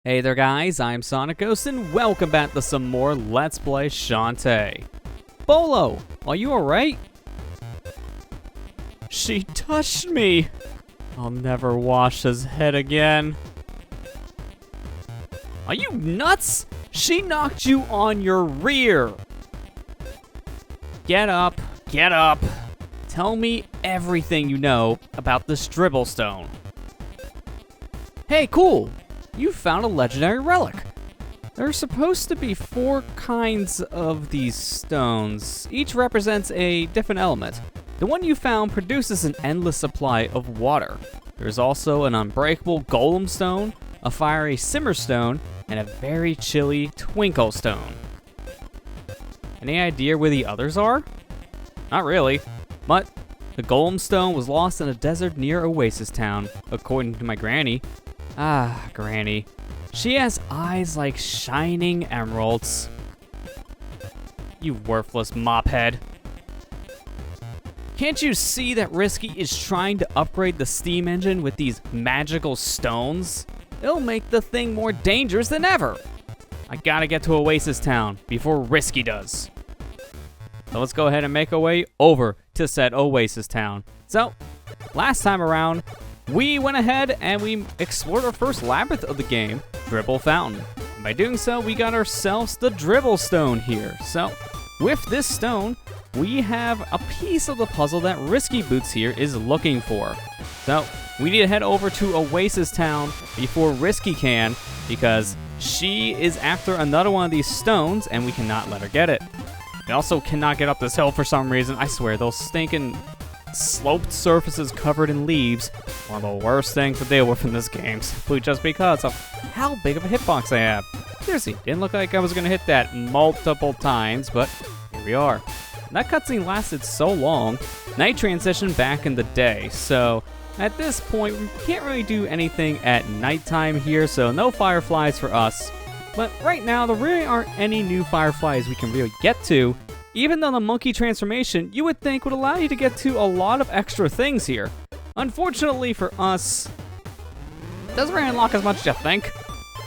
Hey there guys, I'm SonicGhost and welcome back to some more Let's Play Shantae. Bolo, are you alright? She touched me! I'll never wash his head again. Are you nuts? She knocked you on your rear! Get up, get up. Tell me everything you know about this dribble stone. Hey, cool! You found a legendary relic. There are supposed to be 4 kinds of these stones. Each represents a different element. The one you found produces an endless supply of water. There's also an unbreakable golem stone, a fiery simmer stone, and a very chilly twinkle stone. Any idea where the others are? Not really, but the golem stone was lost in a desert near Oasis Town, according to my granny. Ah, Granny. She has eyes like shining emeralds. You worthless mophead. Can't you see that Risky is trying to upgrade the steam engine with these magical stones? It'll make the thing more dangerous than ever. I gotta get to Oasis Town before Risky does. So let's go ahead and make our way over to said Oasis Town. So, last time around, we went ahead and we explored our first labyrinth of the game, Dribble Fountain. And by doing so, we got ourselves the Dribble Stone here. So, with this stone, we have a piece of the puzzle that Risky Boots here is looking for. So, we need to head over to Oasis Town before Risky can, because she is after another one of these stones, and we cannot let her get it. We also cannot get up this hill for some reason. I swear, those stinking sloped surfaces covered in leaves, one of the worst things to deal with in this game, simply just because of how big of a hitbox I have. Seriously, didn't look like I was gonna hit that multiple times, but here we are. That cutscene lasted so long, night transitioned back in the day, so at this point we can't really do anything at nighttime here, so no fireflies for us. But right now there really aren't any new fireflies we can really get to, even though the monkey transformation you would think would allow you to get to a lot of extra things here. Unfortunately for us, it doesn't really unlock as much as you think.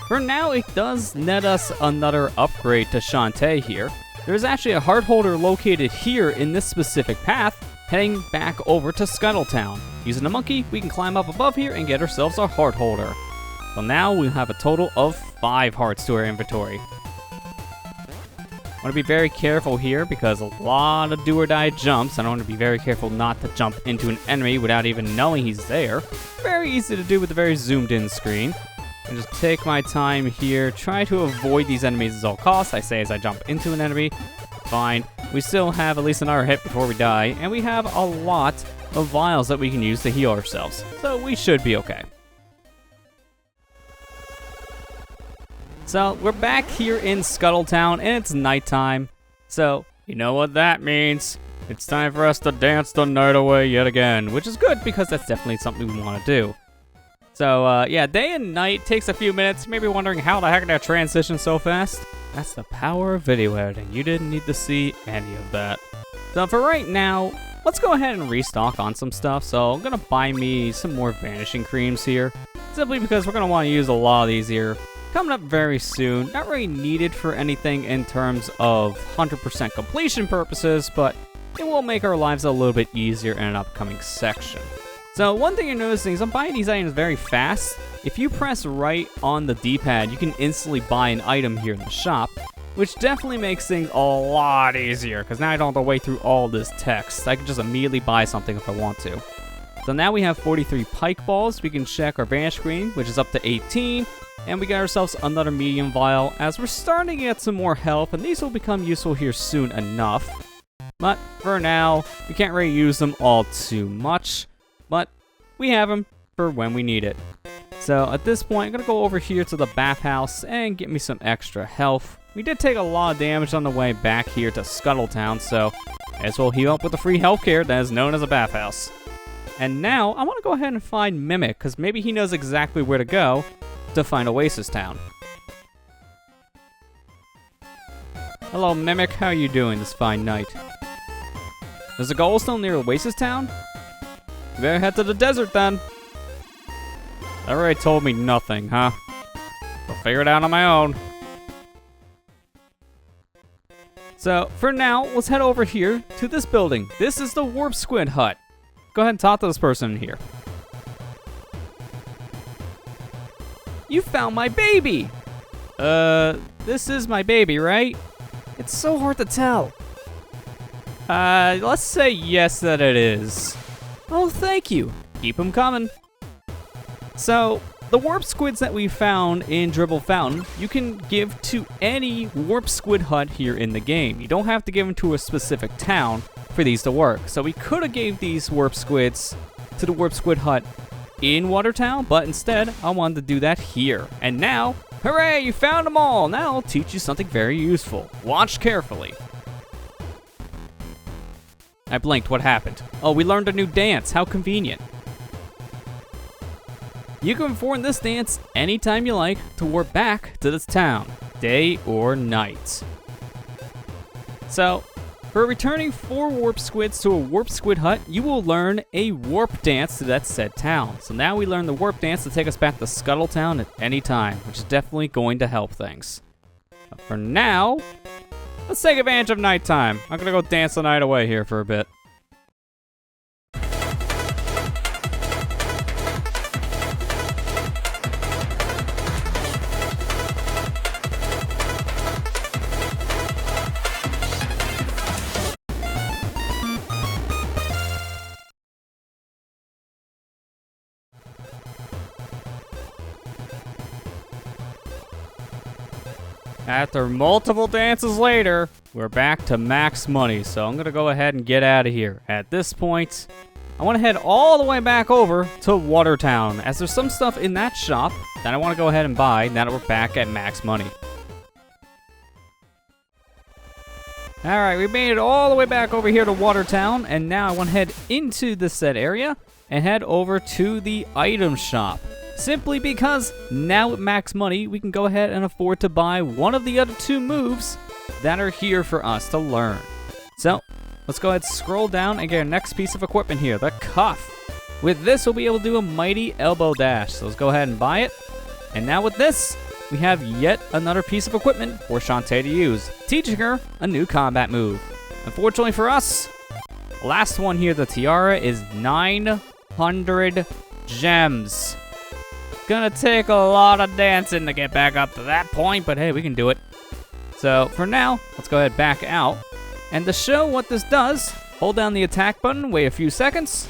For now, it does net us another upgrade to Shantae here. There's actually a heart holder located here in this specific path, heading back over to Scuttle Town. Using the monkey, we can climb up above here and get ourselves our heart holder. So now we have a total of 5 hearts to our inventory. I want to be very careful here because a lot of do or die jumps. I want to be very careful not to jump into an enemy without even knowing he's there. Very easy to do with a very zoomed in screen. And just take my time here, try to avoid these enemies at all costs. I say as I jump into an enemy. Fine. We still have at least another hit before we die, and we have a lot of vials that we can use to heal ourselves. So we should be okay. So, we're back here in Scuttle Town, and it's nighttime. So, you know what that means. It's time for us to dance the night away yet again, which is good because that's definitely something we want to do. So, yeah, day and night takes a few minutes. You may be wondering how the heck did that transition so fast? That's the power of video editing. You didn't need to see any of that. So, for right now, let's go ahead and restock on some stuff. So, I'm going to buy me some more vanishing creams here, simply because we're going to want to use a lot of these here. Coming up very soon. Not really needed for anything in terms of 100% completion purposes, but it will make our lives a little bit easier in an upcoming section. So one thing you're noticing is I'm buying these items very fast. If you press right on the D-pad, you can instantly buy an item here in the shop, which definitely makes things a lot easier, because now I don't have to wait through all this text. I can just immediately buy something if I want to. So now we have 43 pike balls. We can check our vanish screen, which is up to 18. And we got ourselves another medium vial, as we're starting to get some more health, and these will become useful here soon enough. But for now, we can't really use them all too much, but we have them for when we need it. So at this point, I'm going to go over here to the bathhouse and get me some extra health. We did take a lot of damage on the way back here to Scuttle Town, so I guess we'll heal up with the free healthcare that is known as a bathhouse. And now, I want to go ahead and find Mimic, because maybe he knows exactly where to go to find Oasis Town. Hello, Mimic. How are you doing this fine night? There's a goldstone near Oasis Town? You better head to the desert then. That already told me nothing, huh? The figure it out on my own. So, for now, let's head over here to this building. This is the Warp Squid hut. Go ahead and talk to this person in here. You found my baby! This is my baby, right? It's so hard to tell. Let's say yes that it is. Oh, thank you. Keep them coming. So, the Warp Squids that we found in Dribble Fountain, you can give to any Warp Squid hut here in the game. You don't have to give them to a specific town for these to work. So we could have gave these Warp Squids to the Warp Squid hut in Watertown, but instead I wanted to do that here. And now, hooray, you found them all! Now I'll teach you something very useful. Watch carefully. I blinked, what happened? Oh, we learned a new dance, how convenient. You can perform this dance anytime you like to warp back to this town, day or night. So, for returning 4 Warp Squids to a Warp Squid hut, you will learn a warp dance to that said town. So now we learn the warp dance to take us back to Scuttle Town at any time, which is definitely going to help things. But for now, let's take advantage of nighttime. I'm gonna go dance the night away here for a bit. After multiple dances later, we're back to max money, so I'm gonna go ahead and get out of here. At this point, I wanna head all the way back over to Watertown, as there's some stuff in that shop that I wanna go ahead and buy now that we're back at max money. Alright, we made it all the way back over here to Watertown, and now I wanna head into the said area and head over to the item shop. Simply because now with max money, we can go ahead and afford to buy one of the other 2 moves that are here for us to learn. So, let's go ahead and scroll down and get our next piece of equipment here, the cuff. With this, we'll be able to do a mighty elbow dash. So let's go ahead and buy it. And now with this, we have yet another piece of equipment for Shantae to use, teaching her a new combat move. Unfortunately for us, last one here, the tiara, is 900 gems. Gonna take a lot of dancing to get back up to that point, but hey, we can do it. So for now, let's go ahead back out. And to show what this does, hold down the attack button, wait a few seconds,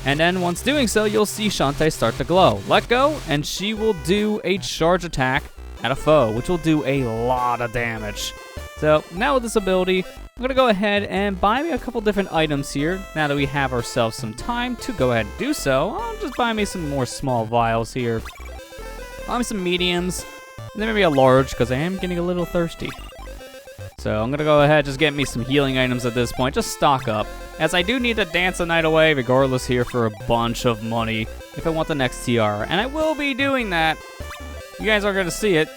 and then once doing so, you'll see Shantae start to glow. Let go, and she will do a charge attack at a foe, which will do a lot of damage. So now with this ability, I'm gonna go ahead and buy me a couple different items here. Now that we have ourselves some time to go ahead and do so, I'll just buy me some more small vials here. Buy me some mediums, and then maybe a large, because I am getting a little thirsty. So I'm gonna go ahead and just get me some healing items at this point, just stock up. As I do need to dance the night away regardless here for a bunch of money if I want the next tiara. And I will be doing that. You guys are gonna see it.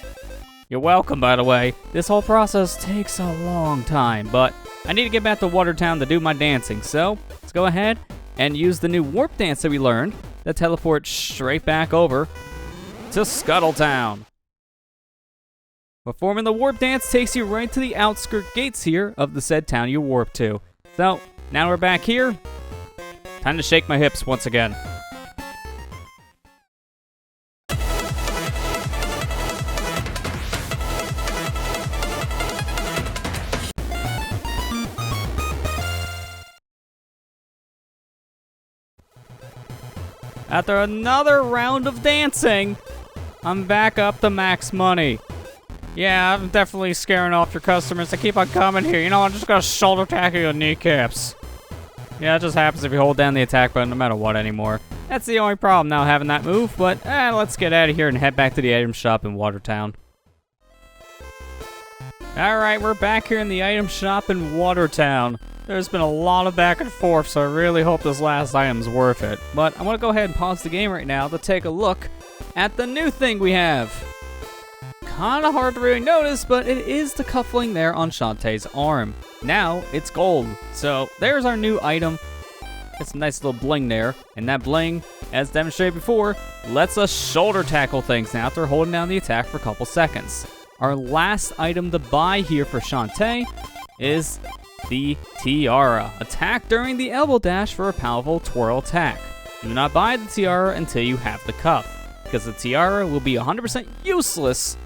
You're welcome, by the way. This whole process takes a long time, but I need to get back to Watertown to do my dancing. So let's go ahead and use the new warp dance that we learned to teleport straight back over to Scuttle Town. Performing the warp dance takes you right to the outskirt gates here of the said town you warp to. So now we're back here. Time to shake my hips once again. After another round of dancing, I'm back up to max money. Yeah, I'm definitely scaring off your customers. They keep on coming here. You know, I'm just gonna shoulder tackle your kneecaps. Yeah, it just happens if you hold down the attack button no matter what anymore. That's the only problem now having that move, but let's get out of here and head back to the item shop in Watertown. Alright, we're back here in the item shop in Watertown. There's been a lot of back and forth, so I really hope this last item's worth it. But I want to go ahead and pause the game right now to take a look at the new thing we have. Kinda hard to really notice, but it is the cuffling there on Shantae's arm. Now, it's gold. So, there's our new item. Get some nice little bling there. And that bling, as demonstrated before, lets us shoulder tackle things now after holding down the attack for a couple seconds. Our last item to buy here for Shantae is the Tiara. Attack during the elbow dash for a powerful twirl attack. Do not buy the Tiara until you have the cuff, because the Tiara will be 100% useless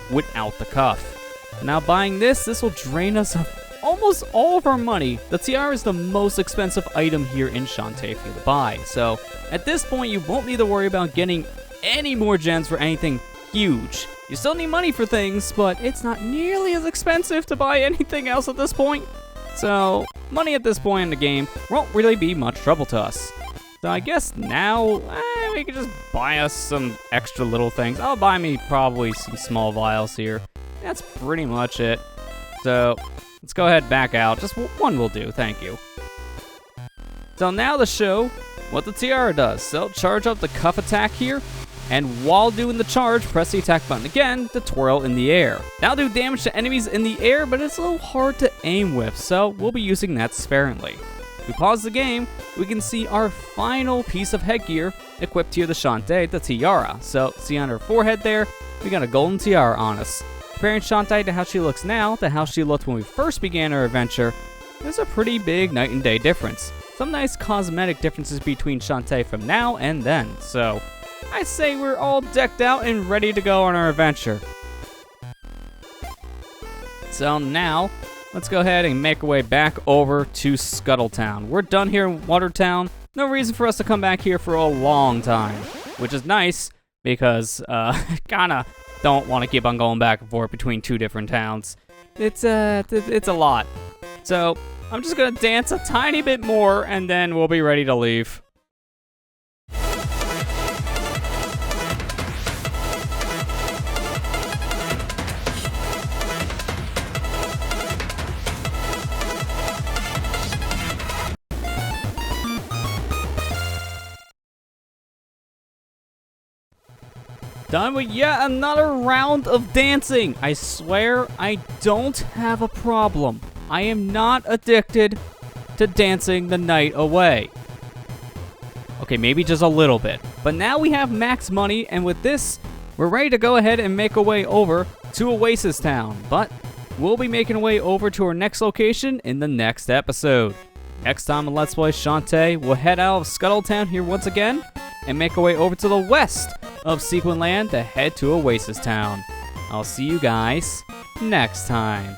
without the cuff. Now buying this will drain us of almost all of our money. The Tiara is the most expensive item here in Shantae for you to buy, so at this point you won't need to worry about getting any more gems for anything huge. You still need money for things, but it's not nearly as expensive to buy anything else at this point. So money at this point in the game won't really be much trouble to us. So I guess now we can just buy us some extra little things. I'll buy me probably some small vials here. That's pretty much it. So let's go ahead and back out. Just one will do, thank you. So now to show what the Tiara does. So charge up the cuff attack here, and while doing the charge, press the attack button again to twirl in the air. That'll do damage to enemies in the air, but it's a little hard to aim with, so we'll be using that sparingly. If we pause the game, we can see our final piece of headgear equipped here to Shantae, the Tiara. So see on her forehead there, we got a golden tiara on us. Comparing Shantae to how she looks now to how she looked when we first began our adventure, there's a pretty big night and day difference. Some nice cosmetic differences between Shantae from now and then, so I'd say we're all decked out and ready to go on our adventure. So now, let's go ahead and make our way back over to Scuttle Town. We're done here in Watertown. No reason for us to come back here for a long time, which is nice because kinda don't want to keep on going back and forth between two different towns. It's a lot. So I'm just gonna dance a tiny bit more and then we'll be ready to leave. Done with yet another round of dancing. I swear I don't have a problem. I am not addicted to dancing the night away. Okay, maybe just a little bit. But now we have max money, and with this, we're ready to go ahead and make our way over to Oasis Town. But we'll be making our way over to our next location in the next episode. Next time on Let's Play Shantae, we'll head out of Scuttle Town here once again and make our way over to the west of Sequin Land to head to Oasis Town. I'll see you guys next time.